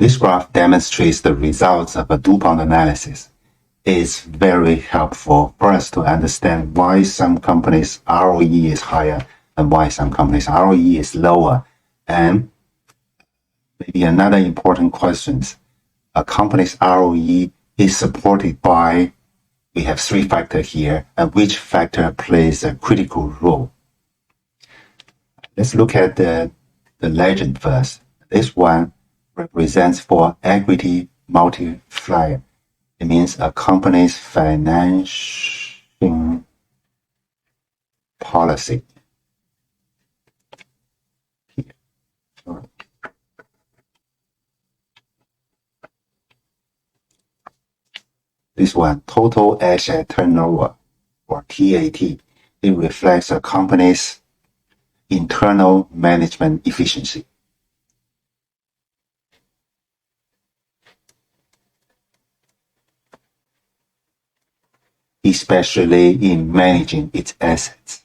This graph demonstrates the results of a DuPont analysis. It's very helpful for us to understand why some companies' ROE is higher and why some companies' ROE is lower. And maybe another important question, a company's ROE is supported by, we have three factors here, and which factor plays a critical role. Let's look at the legend first. This one represents for equity multiplier. It means a company's financing policy. This one, total asset turnover, or TAT. It reflects a company's internal management efficiency. Especially in managing its assets.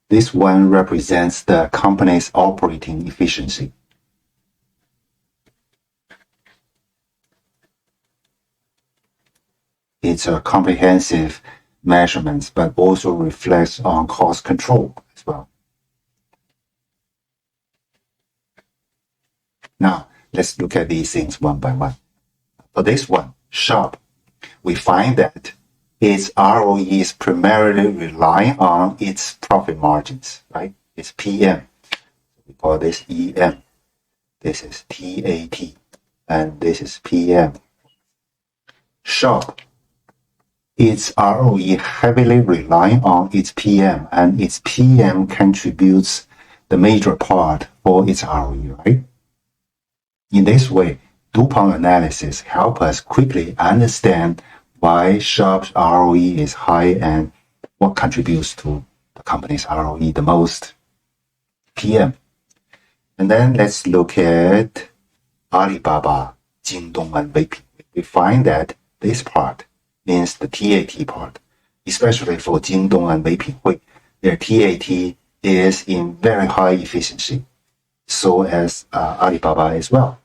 This one represents the company's operating efficiency. It's a comprehensive measurement, but also reflects on cost control as well. Now, let's look at these things one by one. For this one, Sharp, we find that its ROE is primarily relying on its profit margins, right? It's PM. We call this EM. This is TAT. And this is PM. Sharp, its ROE heavily relying on its PM, and its PM contributes the major part for its ROE, right? In this way, DuPont analysis help us quickly understand why Sharp's ROE is high and what contributes to the company's ROE the most, PM. And then let's look at Alibaba, Jingdong, and Weiping. We find that this part means the TAT part, especially for Jingdong and Weiping, their TAT is in very high efficiency, so as Alibaba as well.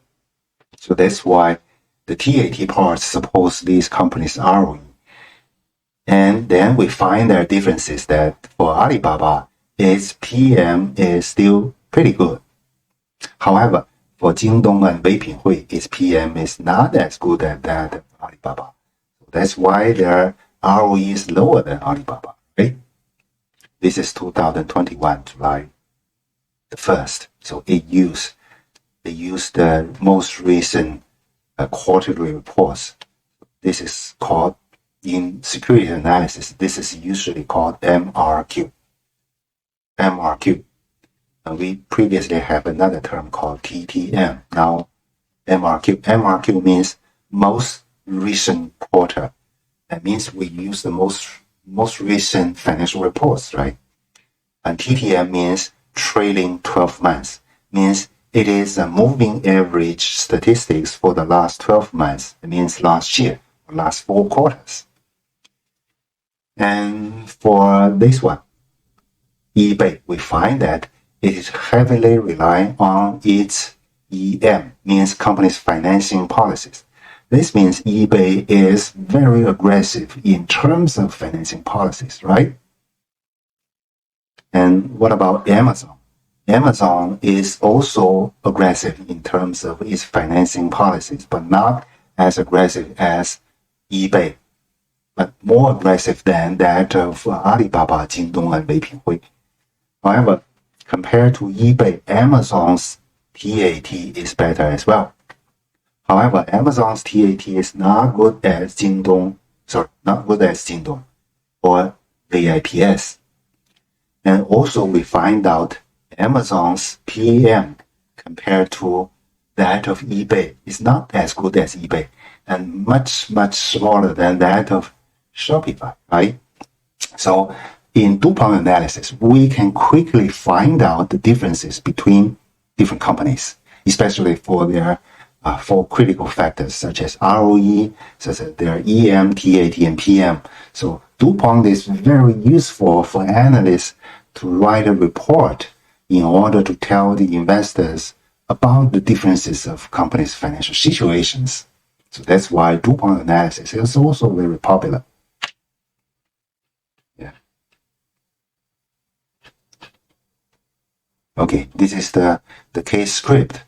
So that's why the TAT part supports these companies' ROE. And then we find there are differences that for Alibaba, its PM is still pretty good. However, for Jingdong and Weiping, its PM is not as good as that of Alibaba. That's why their ROE is lower than Alibaba, right? This is 2021, July the 1st. So they use the most recent quarterly reports. This is called, in security analysis, this is usually called MRQ. MRQ. And we previously have another term called TTM. Now, MRQ. MRQ means most recent quarter. That means we use the most recent financial reports, right? And TTM means trailing 12 months. Means it is a moving average statistics for the last 12 months. It means last year, or last 4 quarters. And for this one, eBay, we find that it is heavily relying on its EM, means company's financing policies. This means eBay is very aggressive in terms of financing policies, right? And what about Amazon? Amazon is also aggressive in terms of its financing policies, but not as aggressive as eBay, but more aggressive than that of Alibaba, Jingdong, and Weiping. However, compared to eBay, Amazon's TAT is better as well. However, Amazon's TAT is not good as Jingdong or VIPS. And also we find out Amazon's PM compared to that of eBay is not as good as eBay and much smaller than that of Shopify, right? So in DuPont analysis, we can quickly find out the differences between different companies, especially for their 4 critical factors such as ROE, such as their EM, TAT, and PM. So DuPont is very useful for analysts to write a report in order to tell the investors about the differences of companies' financial situations. So that's why DuPont analysis is also very popular. Yeah. Okay, this is the case script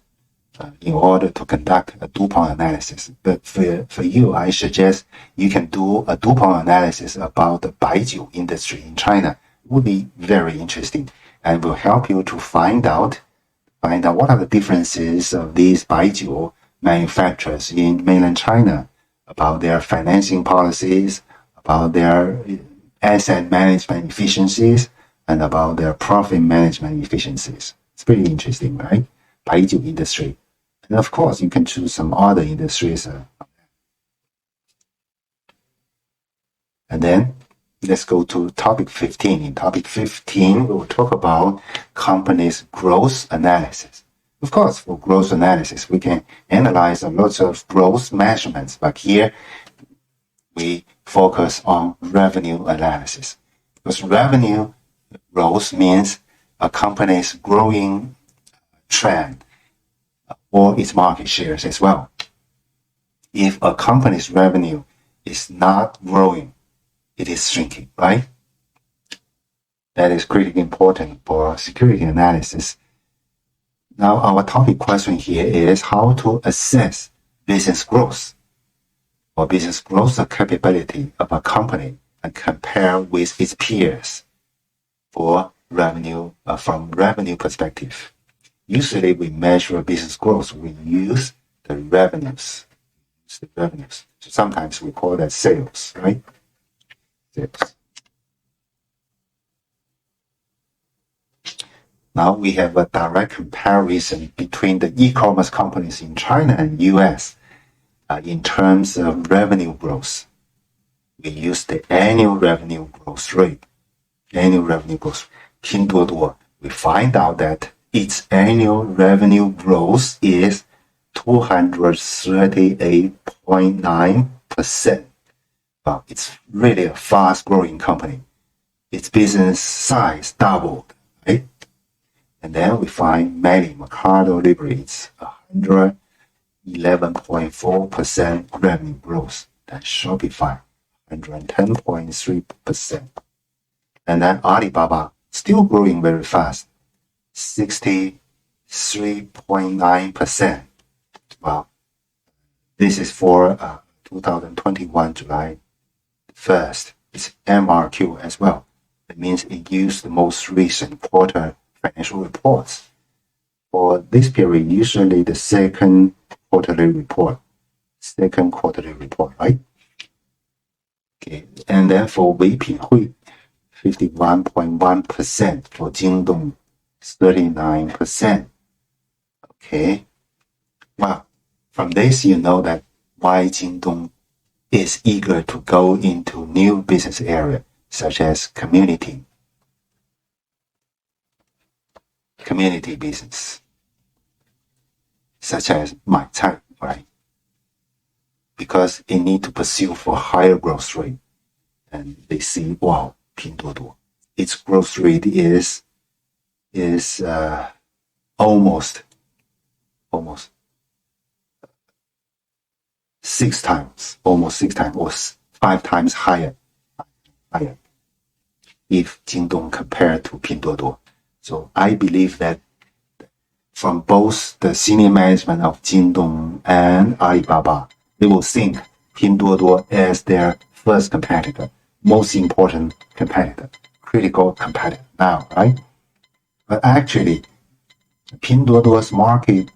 in order to conduct a DuPont analysis. But for you, I suggest you can do a DuPont analysis about the baijiu industry in China. It would be very interesting and will help you to find out what are the differences of these baijiu manufacturers in mainland China, about their financing policies, about their asset management efficiencies, and about their profit management efficiencies. It's pretty interesting, right? Baijiu industry. And of course, you can choose some other industries. And then let's go to topic 15. In topic 15, we will talk about companies' growth analysis. Of course, for growth analysis, we can analyze a lot of growth measurements, but here we focus on revenue analysis. Because revenue growth means a company's growing trend or its market shares as well. If a company's revenue is not growing, it is shrinking, right? That is critically important for security analysis. Now, our topic question here is how to assess business growth or business growth capability of a company and compare with its peers for revenue from revenue perspective. Usually, we measure business growth. We use the revenues. So sometimes we call that sales, right? Sales. Now we have a direct comparison between the e-commerce companies in China and US in terms of revenue growth. We use the annual revenue growth rate. Pinduoduo, we find out that its annual revenue growth is 238.9%. Well, it's really a fast-growing company. Its business size doubled, right? And then we find Mercado Libre, it's 111.4% revenue growth. Then Shopify, 110.3%. And then Alibaba, still growing very fast, 63.9%. Well, this is for 2021 July 1st. It's MRQ as well. It means it used the most recent quarter financial reports. For this period, usually the second quarterly report, right? Okay, and then for Weipinghui, 51.1%, for Jingdong, 39%. Okay, well, from this you know that why Jingdong is eager to go into new business area such as community business, such as Maicai, right? Because it need to pursue for higher growth rate, and they see, wow, Pinduoduo, its growth rate is almost 6 times, or 5 times higher if Jingdong compared to Pinduoduo. So I believe that from both the senior management of Jingdong and Alibaba, they will think Pinduoduo as their first competitor, most important competitor, critical competitor now, right? But actually, Pinduoduo's market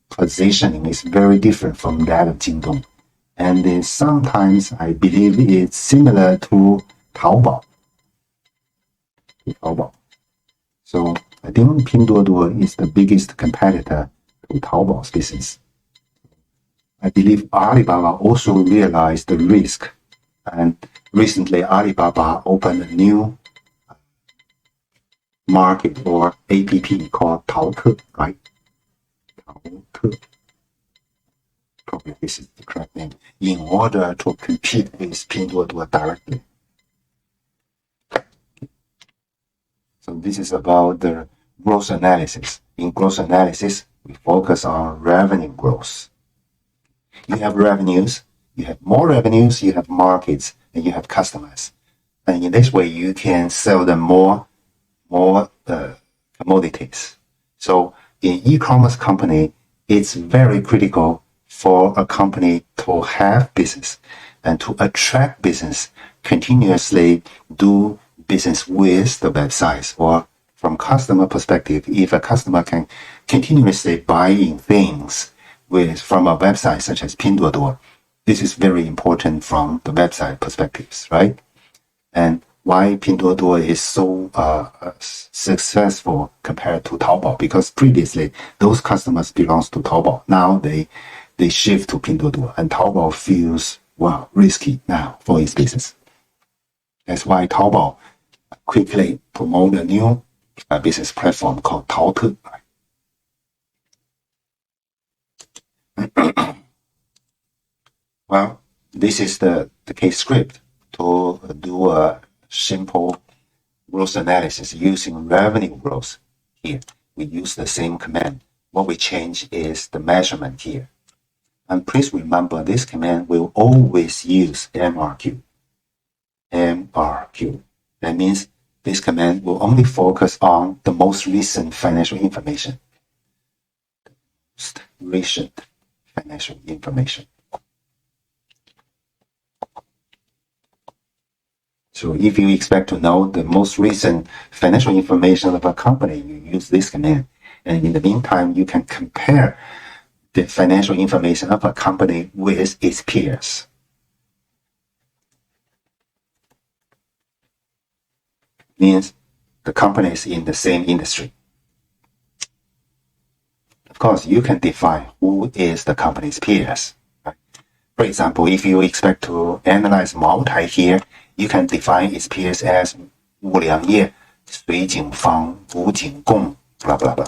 positioning is very different from that of Jingdong. And sometimes I believe it's similar to Taobao. So I think Pinduoduo is the biggest competitor to Taobao's business. I believe Alibaba also realized the risk. And recently Alibaba opened a new market or app called Taoke, right? Taoke. Probably this is the correct name. In order to compete with Pinduoduo directly. So this is about the growth analysis. In growth analysis, we focus on revenue growth. You have revenues, you have more revenues, you have markets, and you have customers. And in this way, you can sell them more commodities. So in e-commerce company, it's very critical for a company to have business and to attract business, continuously do business with the websites. Or from customer perspective, if a customer can continuously buying things from a website such as Pinduoduo, this is very important from the website perspectives, right? And why Pinduoduo is so successful compared to Taobao? Because previously those customers belongs to Taobao. Now they shift to Pinduoduo, and Taobao feels risky now for its business. That's why Taobao quickly promote a new business platform called Taote. Well, this is the case script to do a simple growth analysis using revenue growth. Here, we use the same command. What we change is the measurement here. And please remember, this command will always use MRQ. MRQ. That means this command will only focus on the most recent financial information. Most recent financial information. So if you expect to know the most recent financial information of a company, you use this command. And in the meantime, you can compare the financial information of a company with its peers. Means the company is in the same industry. Of course, you can define who is the company's peers. Right? For example, if you expect to analyze Maotai here, you can define its peers as Wu Liangye, Sui Jingfang, Wu Jinggong, blah, blah, blah.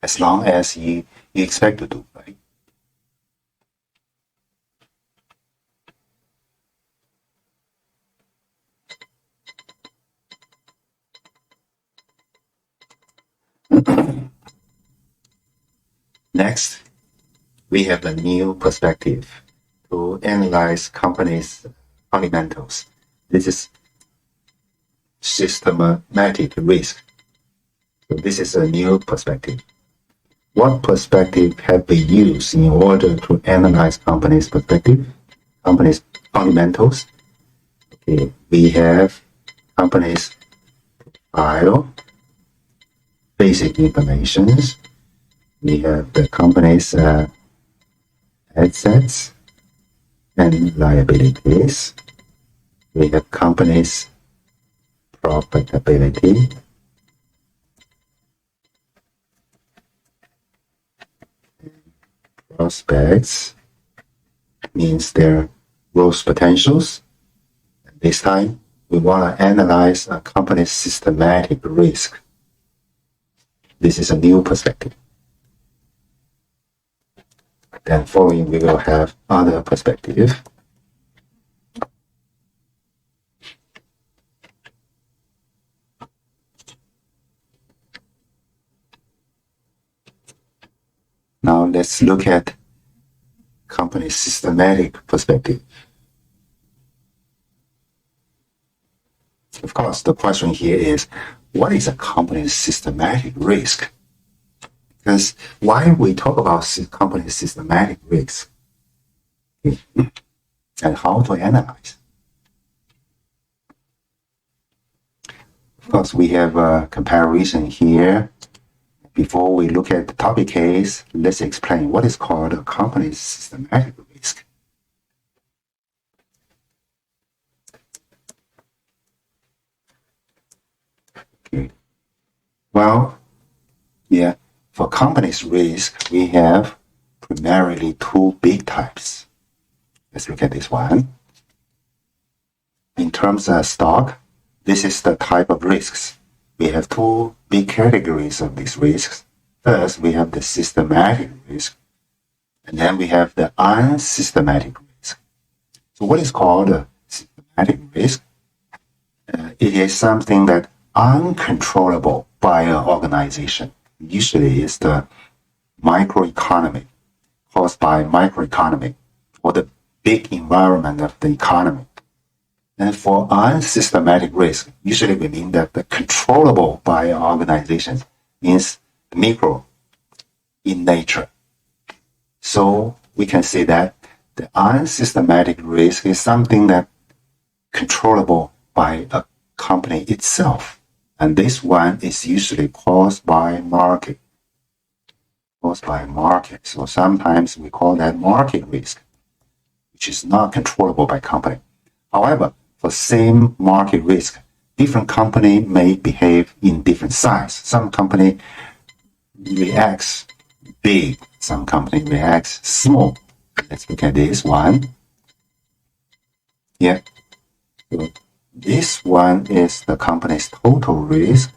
As long as you expect to do, right? Next, we have a new perspective to analyze companies' fundamentals. This is systematic risk. So this is a new perspective. What perspective have we used in order to analyze companies' perspective, companies' fundamentals? Okay, we have companies' profile, basic informations. We have the company's assets and liabilities. We have company's profitability. Prospects means their growth potentials. This time, we want to analyze a company's systematic risk. This is a new perspective. Then following, we will have other perspective. Now let's look at company's systematic perspective. Of course, the question here is, what is a company's systematic risk? Because why we talk about company's systematic risk and how to analyze? Of course, we have a comparison here. Before we look at the topic case, let's explain what is called a company's systematic risk. Okay. Well, yeah, for company's risk, we have primarily two big types. Let's look at this one. In terms of stock, this is the type of risks. We have two big categories of these risks. First, we have the systematic risk, and then we have the unsystematic risk. So what is called a systematic risk? It is something that uncontrollable by an organization. Usually it's the microeconomy, caused by microeconomy or the big environment of the economy. And for unsystematic risk, usually we mean that the controllable by an organization means micro in nature. So we can say that the unsystematic risk is something that controllable by a company itself. And this one is usually caused by market. So sometimes we call that market risk, which is not controllable by company. However, for same market risk, different company may behave in different size. Some company reacts big, some company reacts small. Let's look at this one. Yeah. So this one is the company's total risk.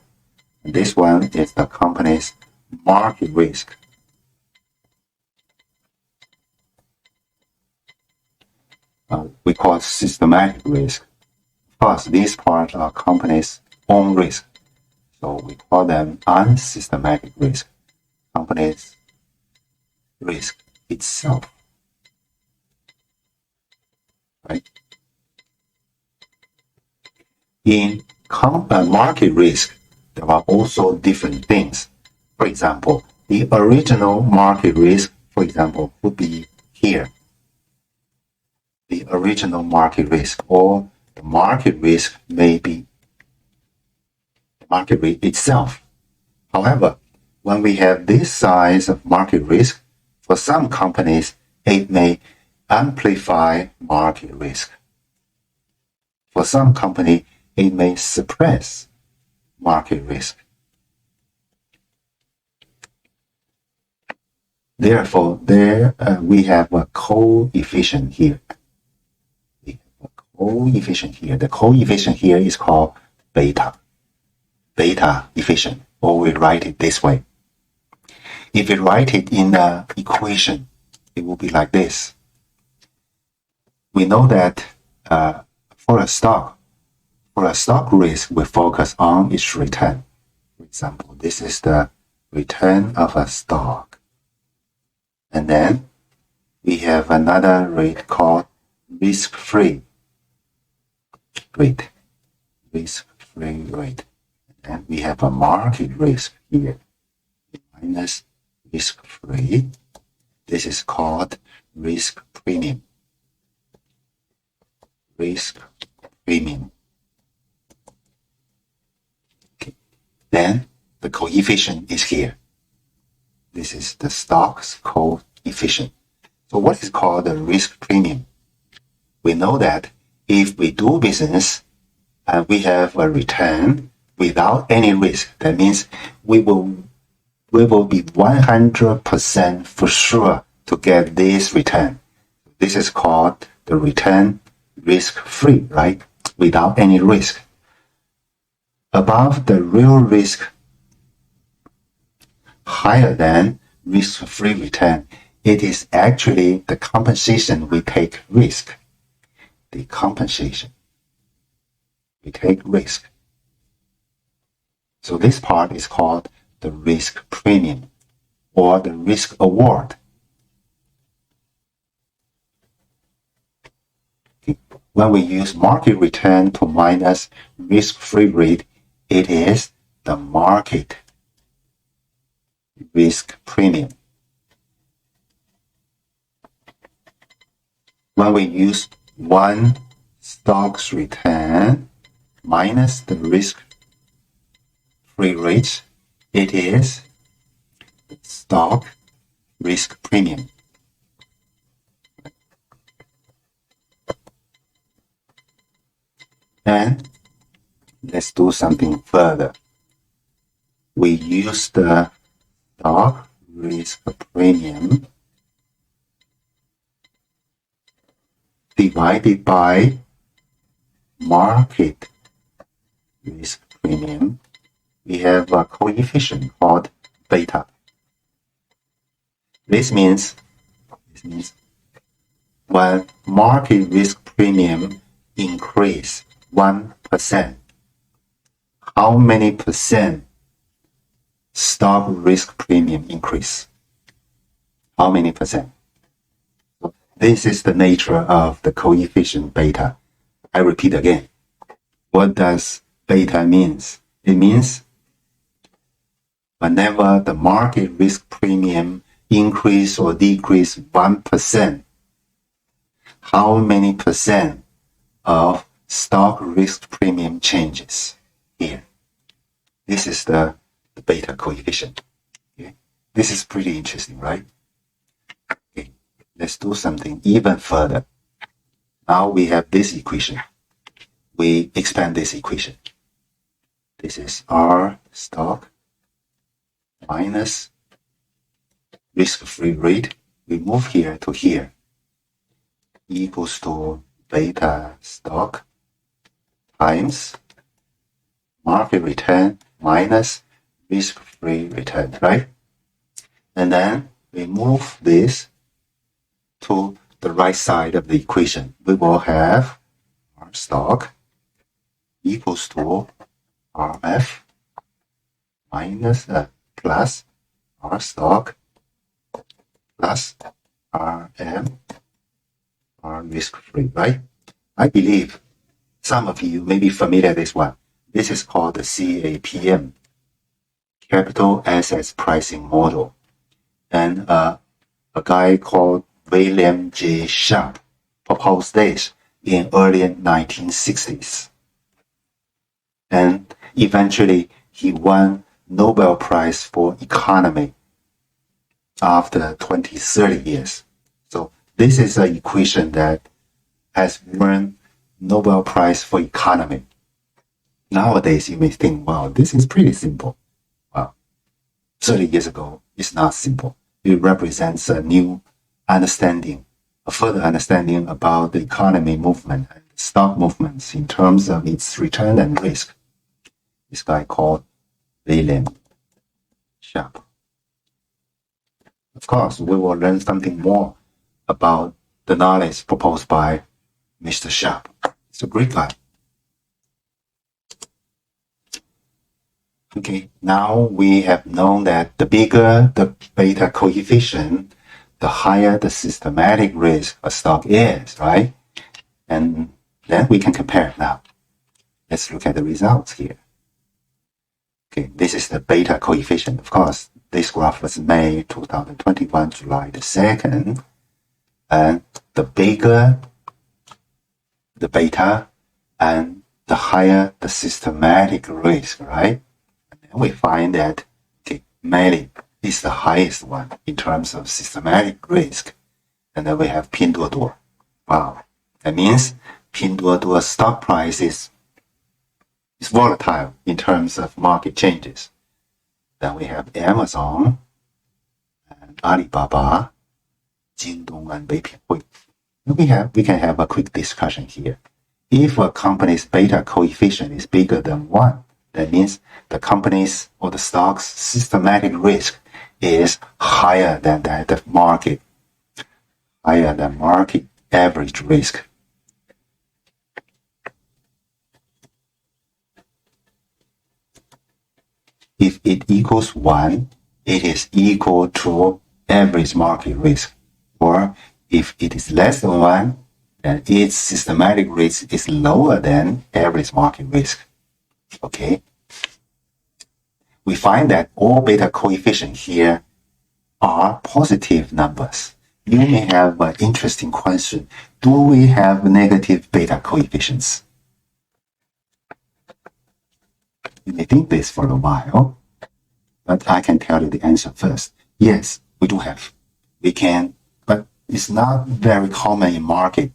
And this one is the company's market risk. We call it systematic risk. Of course, these parts are company's own risk. So we call them unsystematic risk. Company's risk itself. Right? In market risk, there are also different things. For example, the original market risk, for example, would be here. The original market risk, or the market risk may be the market risk itself. However, when we have this size of market risk, for some companies, it may amplify market risk. For some company, it may suppress market risk. Therefore, we have a coefficient here. The coefficient here is called beta efficient, or we write it this way. If we write it in an equation, it will be like this. We know that for a stock risk, we focus on its return. For example, this is the return of a stock. And then we have another rate called risk-free rate. Risk-free rate. And we have a market risk here. Minus risk-free. This is called risk premium. Risk premium. Okay. Then the coefficient is here. This is the stock's coefficient. So what is called the risk premium? We know that if we do business and we have a return without any risk, that means we will be 100% for sure to get this return. This is called the return risk-free, right? Without any risk. Above the real risk, higher than risk-free return, it is actually the compensation we take risk. The compensation. We take risk. So this part is called the risk premium or the risk award. When we use market return to minus risk-free rate, it is the market risk premium. When we use one stock's return minus the risk-free rate, it is the stock risk premium. And let's do something further. We use the stock risk premium divided by market risk premium. We have a coefficient called beta. This means when market risk premium increase 1%, how many percent stock risk premium increase? How many percent? So this is the nature of the coefficient beta. I repeat again. What does beta means? It means whenever the market risk premium increase or decrease 1%, how many percent of stock risk premium changes here? This is the beta coefficient. Okay? This is pretty interesting, right? Okay. Let's do something even further. Now we have this equation. We expand this equation. This is R stock minus risk-free rate. We move here to here equals to beta stock times market return minus risk-free return, right? And then we move this to the right side of the equation. We will have R stock equals to RF minus plus R stock plus RM R risk-free, right? I believe some of you may be familiar with this one. This is called the CAPM, Capital Assets Pricing Model. And a guy called William J. Sharpe proposed this in early 1960s. And eventually he won Nobel Prize for Economy after 20-30 years. So this is an equation that has won Nobel Prize for Economy. Nowadays you may think, wow, this is pretty simple. Well, 30 years ago, it's not simple. It represents a new understanding, a further understanding about the economy movement and stock movements in terms of its return and risk. This guy called William Sharpe. Of course, we will learn something more about the knowledge proposed by Mr. Sharpe. He's a great guy. Okay, now we have known that the bigger the beta coefficient, the higher the systematic risk a stock is, right? And then we can compare now. Let's look at the results here. Okay, this is the beta coefficient. Of course, this graph was made 2021, July the 2nd. And the bigger the beta and the higher the systematic risk, right? And then we find that okay, Mali is the highest one in terms of systematic risk. And then we have Pinduoduo. Wow. That means Pinduoduo stock price is volatile in terms of market changes. Then we have Amazon and Alibaba, Jingdong and Beipinghui. We can have a quick discussion here. If a company's beta coefficient is bigger than 1, that means the company's or the stock's systematic risk is higher than that of market, higher than market average risk. If it equals 1, it is equal to average market risk. Or if it is less than 1, then its systematic risk is lower than average market risk. Okay? We find that all beta coefficients here are positive numbers. You may have an interesting question. Do we have negative beta coefficients? You may think this for a while, but I can tell you the answer first. Yes, we do have. We can, but it's not very common in market.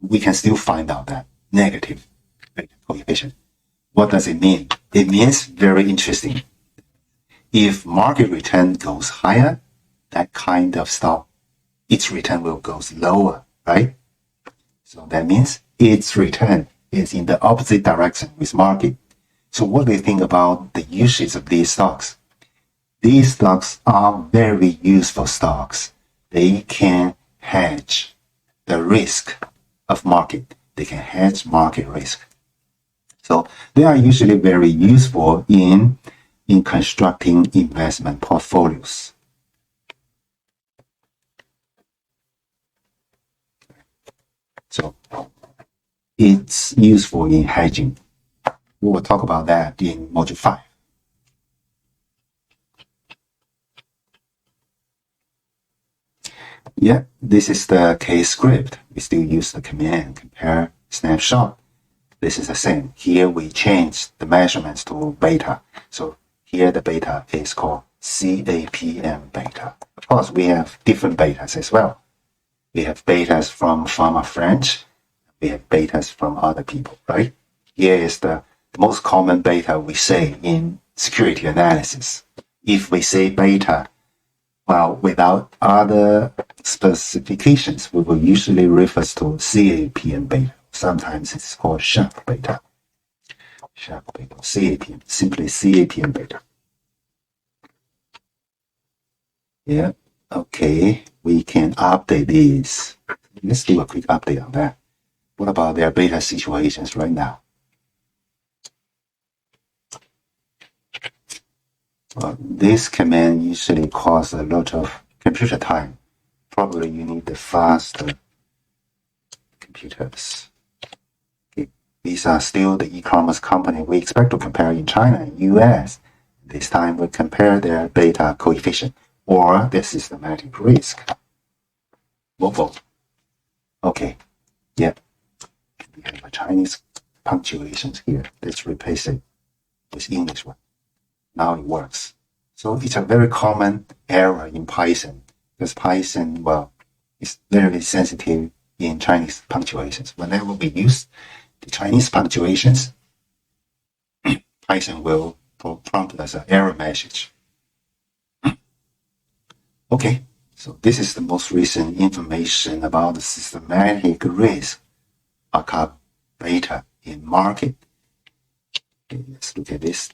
We can still find out that negative beta coefficient. What does it mean? It means very interesting. If market return goes higher, that kind of stock, its return will go lower, right? So that means its return is in the opposite direction with market. So what do you think about the usage of these stocks? These stocks are very useful stocks. They can hedge the risk of market. They can hedge market risk. So they are usually very useful in in constructing investment portfolios. So it's useful in hedging. We will talk about that in Module 5. Yeah, this is the case script. We still use the command compare snapshot. This is the same. Here we change the measurements to beta. So here the beta is called CAPM beta. Of course, we have different betas as well. We have betas from pharma friends. We have betas from other people, right? Here is the most common beta we say in security analysis. If we say beta, well, without other specifications, we will usually refer to CAPM beta. Sometimes it's called sharp beta. Sharp beta, CAPM, simply CAPM beta. Yeah, okay, we can update these. Let's do a quick update on that. What about their beta situations right now? Well, this command usually costs a lot of computer time. Probably you need the faster computers. Okay. These are still the e-commerce company we expect to compare in China and US. This time we compare their beta coefficient or their systematic risk. Whoa. Okay, yeah. We have a Chinese punctuations here. Let's replace it with English one. Now it works. So it's a very common error in Python because Python, well, is very sensitive in Chinese punctuations. Whenever we use the Chinese punctuations, Python will prompt us an error message. Okay, so this is the most recent information about the systematic risk, aka beta in market. Okay, let's look at this.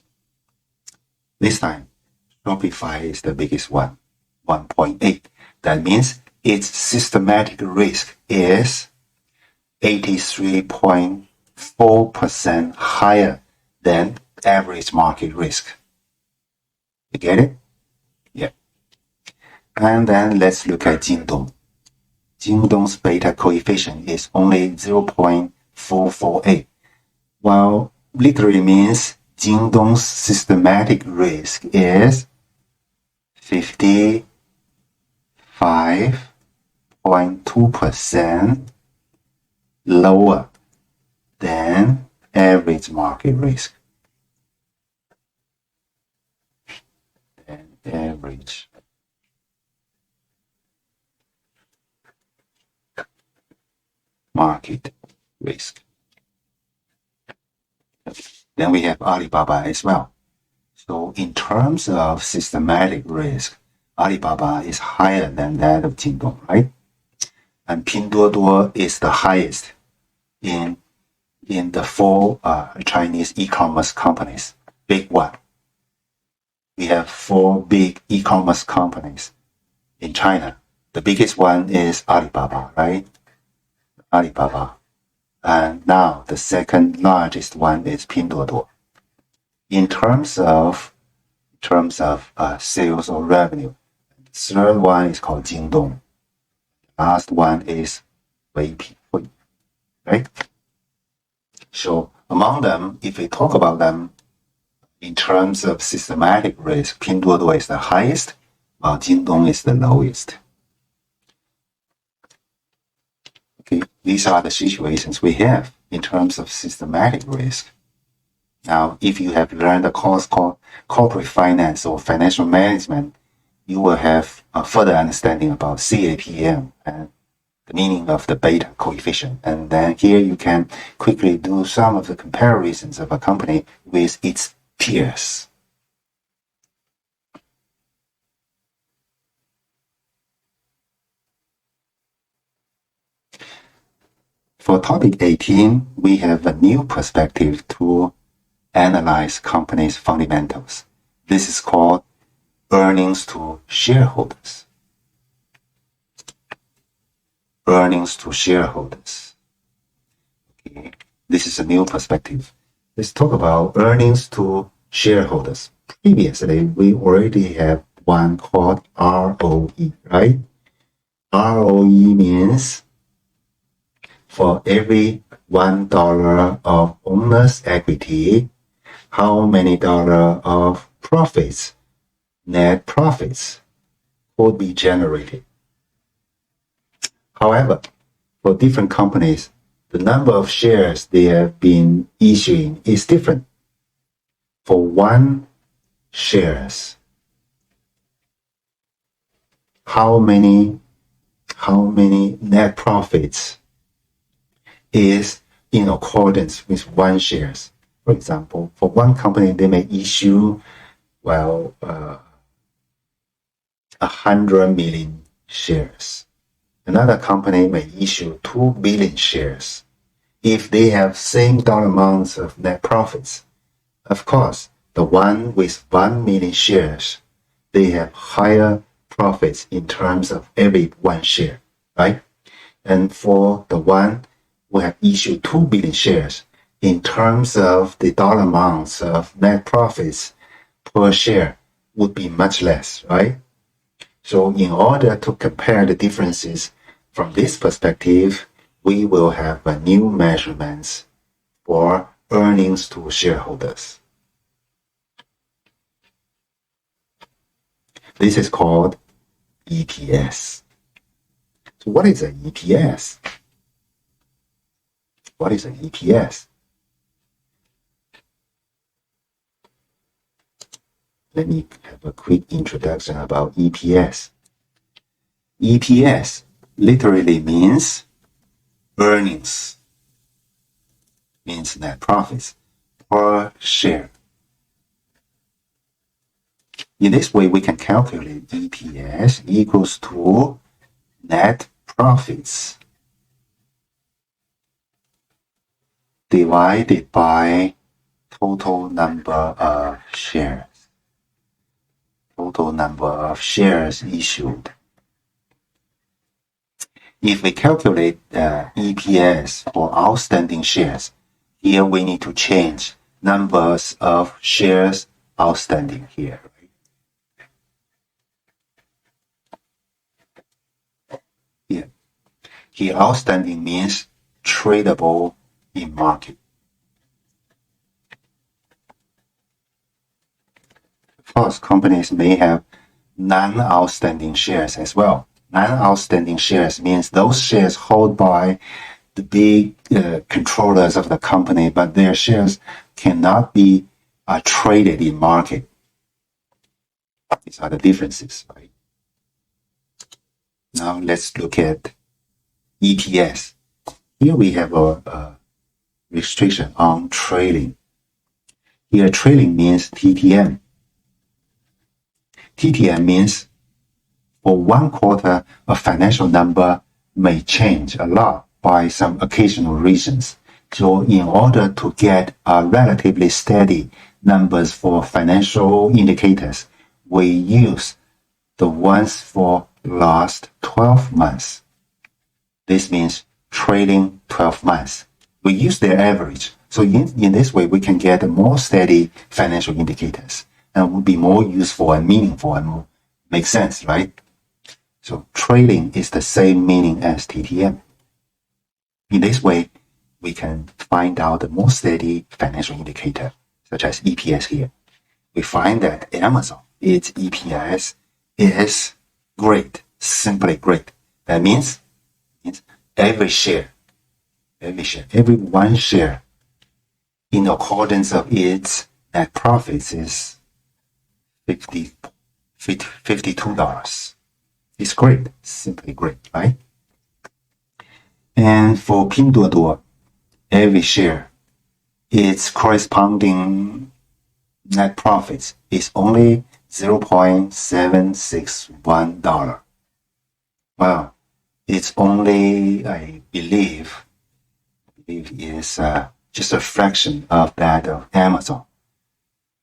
This time, Shopify is the biggest one, 1.8. That means its systematic risk is 83.4% higher than average market risk. You get it? Yeah. And then let's look at Jingdong. Jingdong's beta coefficient is only 0.448, while literally means Jingdong's systematic risk is 55.2% lower than average market risk. Average market risk. Then we have Alibaba as well. So in terms of systematic risk, Alibaba is higher than that of Jingdong, right? And Pinduoduo is the highest in the four Chinese e-commerce companies, big one. We have four big e-commerce companies in China. The biggest one is Alibaba, right? Alibaba. And now the second largest one is Pinduoduo. In terms of sales or revenue, the third one is called Jingdong. The last one is Weipi, right? So among them, if we talk about them in terms of systematic risk, Pinduoduo is the highest, while Jingdong is the lowest. Okay, these are the situations we have in terms of systematic risk. Now, if you have learned a course called corporate finance or financial management, you will have a further understanding about CAPM and the meaning of the beta coefficient. And then here you can quickly do some of the comparisons of a company with its peers. For topic 18, we have a new perspective to analyze companies' fundamentals. This is called earnings to shareholders. Earnings to shareholders. Okay, this is a new perspective. Let's talk about earnings to shareholders. Previously, we already have one called ROE, right? ROE means for every $1 of owner's equity, how many dollars of profits, net profits, could be generated. However, for different companies, the number of shares they have been issuing is different. For one shares, how many net profits is in accordance with one shares. For example, for one company, they may issue, 100 million shares. Another company may issue 2 billion shares. If they have same dollar amounts of net profits, of course, the one with 1 million shares, they have higher profits in terms of every one share, right? And for the one who have issued 2 billion shares, in terms of the dollar amounts of net profits per share would be much less, right? So in order to compare the differences from this perspective, we will have a new measurements for earnings to shareholders. This is called EPS. So what is an EPS? What is an EPS? Let me have a quick introduction about EPS. EPS literally means earnings, means net profits per share. In this way, we can calculate EPS equals to net profits divided by total number of shares. Total number of shares issued. If we calculate EPS for outstanding shares, here we need to change numbers of shares outstanding here. Here outstanding means tradable in market. Of course, companies may have non-outstanding shares as well. Non-outstanding shares means those shares held by the big controllers of the company, but their shares cannot be traded in market. These are the differences, right? Now let's look at EPS. Here we have a restriction on trailing. Here trailing means TTM. TTM means for one quarter, a financial number may change a lot by some occasional reasons. So in order to get relatively steady numbers for financial indicators, we use the ones for last 12 months. This means trailing 12 months. We use their average. So in this way, we can get more steady financial indicators and will be more useful and meaningful and will make sense, right? So trailing is the same meaning as TTM. In this way, we can find out the more steady financial indicator, such as EPS here. We find that Amazon, its EPS is great, simply great. That means every one share in accordance of its net profits is $52. It's great, simply great, right? And for Pinduoduo, every share, its corresponding net profits is only $0.761. Well, it's only, I believe is just a fraction of that of Amazon.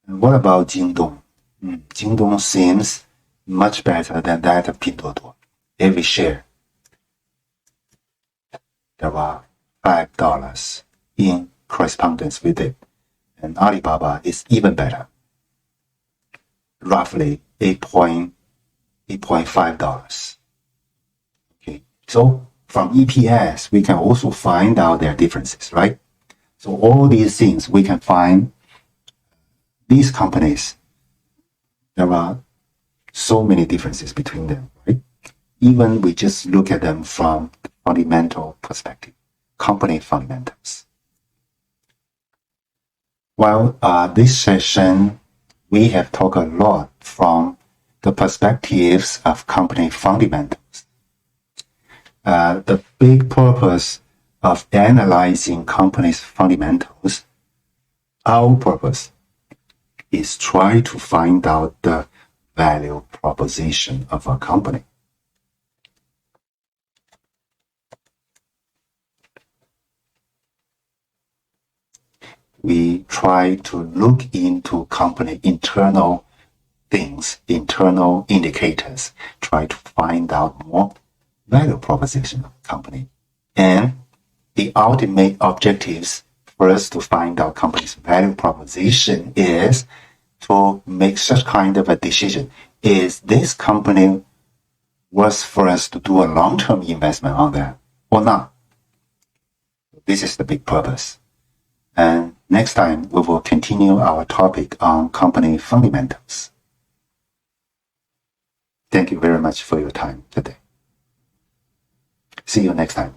And what about Jingdong? Jingdong seems much better than that of Pinduoduo. Every share, there are $5 in correspondence with it. And Alibaba is even better. roughly $8.5. Okay, so from EPS, we can also find out their differences, right? So all these things, we can find these companies, there are so many differences between them, right? Even we just look at them from fundamental perspective, company fundamentals. Well, this session, we have talked a lot from the perspectives of company fundamentals. The big purpose of analyzing companies' fundamentals, our purpose is try to find out the value proposition of a company. We try to look into company internal things, internal indicators, try to find out more value proposition of the company. And the ultimate objectives for us to find out company's value proposition is to make such kind of a decision. Is this company worth for us to do a long-term investment on that or not? This is the big purpose. And next time, we will continue our topic on company fundamentals. Thank you very much for your time today. See you next time.